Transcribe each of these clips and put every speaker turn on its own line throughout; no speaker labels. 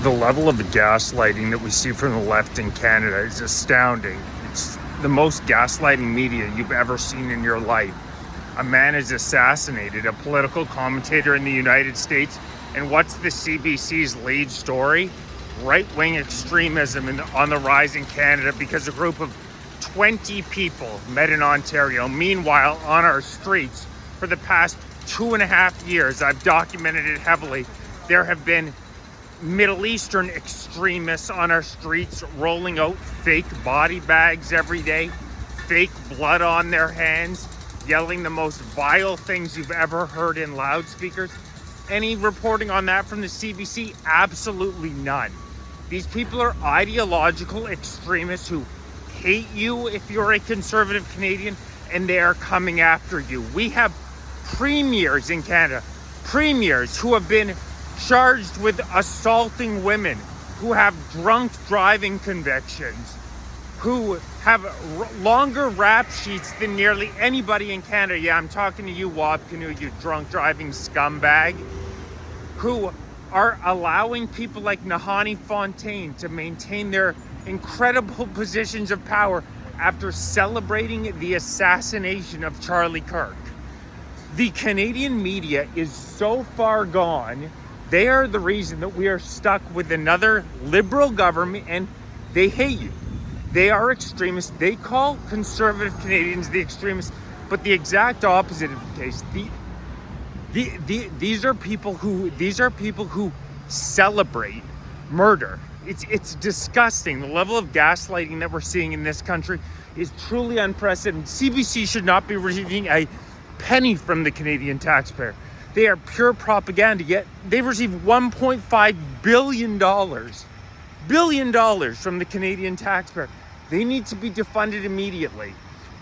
The level of gaslighting that we see from the left in Canada is astounding. It's the most gaslighting media you've ever seen in your life. A man is assassinated, a political commentator in the United States, and what's the CBC's lead story? Right-wing extremism on the rise in Canada because a group of 20 people met in Ontario. Meanwhile, on our streets, for the past 2.5 years, I've documented it heavily, there have been Middle Eastern extremists on our streets rolling out fake body bags every day, fake blood on their hands, yelling the most vile things you've ever heard in loudspeakers. Any reporting on that from the CBC? Absolutely none. These people are ideological extremists who hate you if you're a conservative Canadian, and they are coming after you. We have premiers in Canada, premiers who have been charged with assaulting women, who have drunk driving convictions, who have longer rap sheets than nearly anybody in Canada. Yeah, I'm talking to you, Wab Canoe, you drunk driving scumbag, who are allowing people like Nahani Fontaine to maintain their incredible positions of power after celebrating the assassination of Charlie Kirk. The Canadian media is so far gone. They are the reason that we are stuck with another liberal government, and they hate you. They are extremists. They call conservative Canadians the extremists, but the exact opposite of the case. These are people who celebrate murder. It's disgusting. The level of gaslighting that we're seeing in this country is truly unprecedented. CBC should not be receiving a penny from the Canadian taxpayer. They are pure propaganda, yet they've received $1.5 billion from the Canadian taxpayer. They need to be defunded immediately.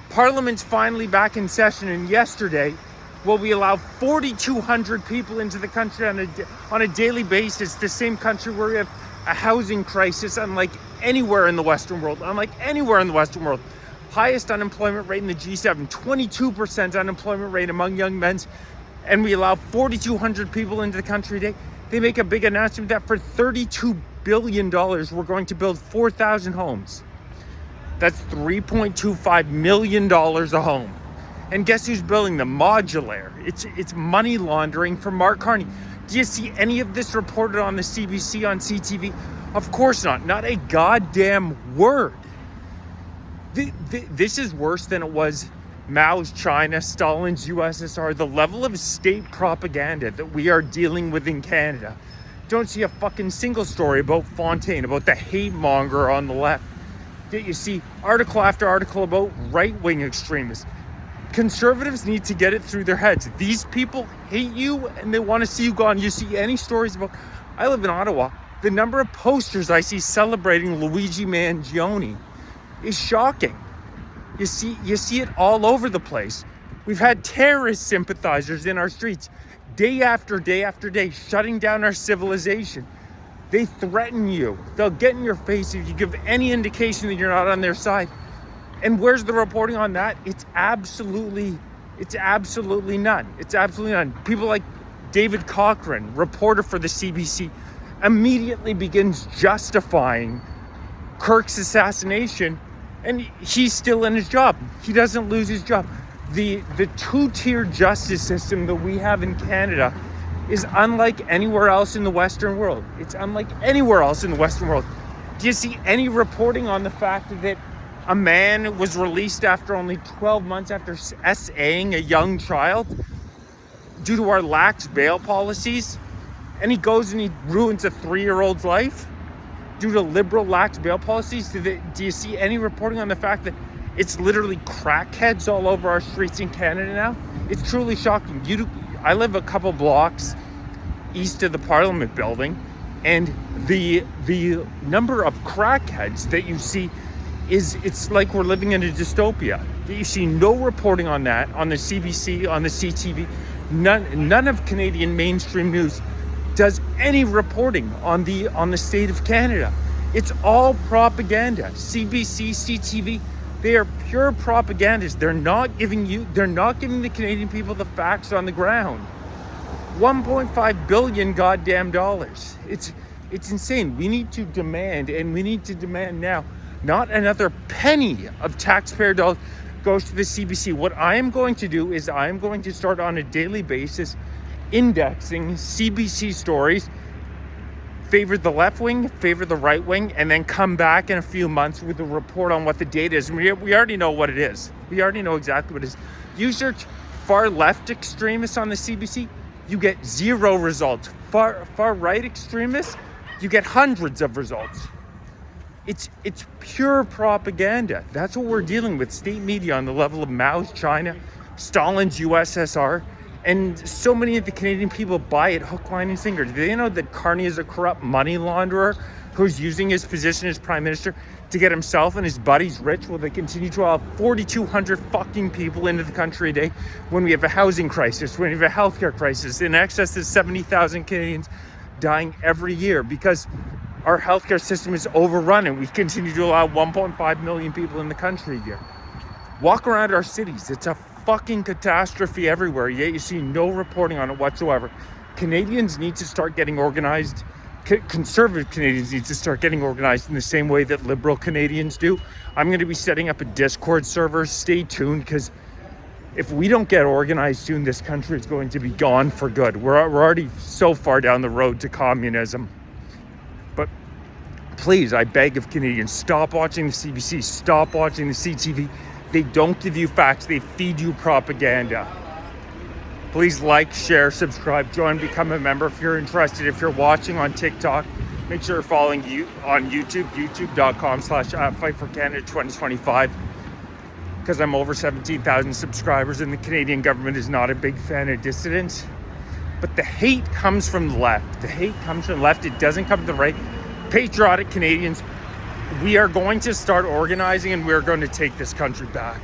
Parliament's finally back in session, and yesterday, we allow 4,200 people into the country on a daily basis, the same country where we have a housing crisis unlike anywhere in the Western world, Highest unemployment rate in the G7, 22% unemployment rate among young men, and we allow 4,200 people into the country today. They make a big announcement that for $32 billion, we're going to build 4,000 homes. That's $3.25 million a home. And guess who's building them? Modular. It's money laundering for Mark Carney. Do you see any of this reported on the CBC, on CTV? Of course not. Not a goddamn word. This is worse than it was Mao's China, Stalin's USSR. The level of state propaganda that we are dealing with in Canada. Don't see a fucking single story about Fontaine, about the hate monger on the left. You see article after article about right-wing extremists. Conservatives need to get it through their heads. These people hate you and they want to see you gone. You see any stories about... I live in Ottawa. The number of posters I see celebrating Luigi Mangione is shocking. You see it all over the place. We've had terrorist sympathizers in our streets day after day after day, shutting down our civilization. They threaten you. They'll get in your face if you give any indication that you're not on their side. And where's the reporting on that? It's absolutely none. It's absolutely none. People like David Cochrane, reporter for the CBC, immediately begins justifying Kirk's assassination, and he's still in his job. He doesn't lose his job. The two-tier justice system that we have in Canada is unlike anywhere else in the Western world. It's unlike anywhere else in the Western world. Do you see any reporting on the fact that a man was released after only 12 months after SAing a young child due to our lax bail policies? And he goes and he ruins a 3-year-old's life due to liberal lax bail policies? Do you see any reporting on the fact that it's literally crackheads all over our streets in Canada now? It's truly shocking. I live a couple blocks east of the Parliament building, and the number of crackheads that you see it's like we're living in a dystopia. You see no reporting on that on the CBC, on the CTV. None of Canadian mainstream news does any reporting on the state of Canada. It's all propaganda. CBC, CTV, they are pure propagandists. They're not giving the Canadian people the facts on the ground. $1.5 billion goddamn dollars. It's insane. We need to demand, and we need to demand now, not another penny of taxpayer dollars goes to the CBC. What I am going to do is I am going to start on a daily basis indexing CBC stories, favor the left wing, favor the right wing, and then come back in a few months with a report on what the data is. And we already know what it is. We already know exactly what it is. You search far left extremists on the CBC, you get 0 results. Far right extremists, you get hundreds of results. It's pure propaganda. That's what we're dealing with. State media on the level of Mao's China, Stalin's USSR, and so many of the Canadian people buy it hook, line, and sinker. Do they know that Carney is a corrupt money launderer who's using his position as prime minister to get himself and his buddies rich while they continue to allow 4,200 fucking people into the country a day when we have a housing crisis, when we have a healthcare crisis, in excess of 70,000 Canadians dying every year because our healthcare system is overrun and we continue to allow 1.5 million people in the country a year. Walk around our cities. It's a fucking catastrophe everywhere, yet you see no reporting on it whatsoever. Canadians need to start getting organized. Conservative Canadians need to start getting organized in the same way that liberal Canadians do. I'm going to be setting up a Discord server. Stay tuned, because if we don't get organized soon, this country is going to be gone for good. We're already so far down the road to communism. But please, I beg of Canadians, stop watching the CBC, stop watching the CTV. They don't give you facts, they feed you propaganda. Please like, share, subscribe, join, become a member if you're interested. If you're watching on TikTok, make sure you're following you on YouTube, youtube.com/FightForCanada2025, because I'm over 17,000 subscribers and the Canadian government is not a big fan of dissidents. But the hate comes from the left. The hate comes from the left. It doesn't come from the right. Patriotic Canadians, we are going to start organizing and we're going to take this country back.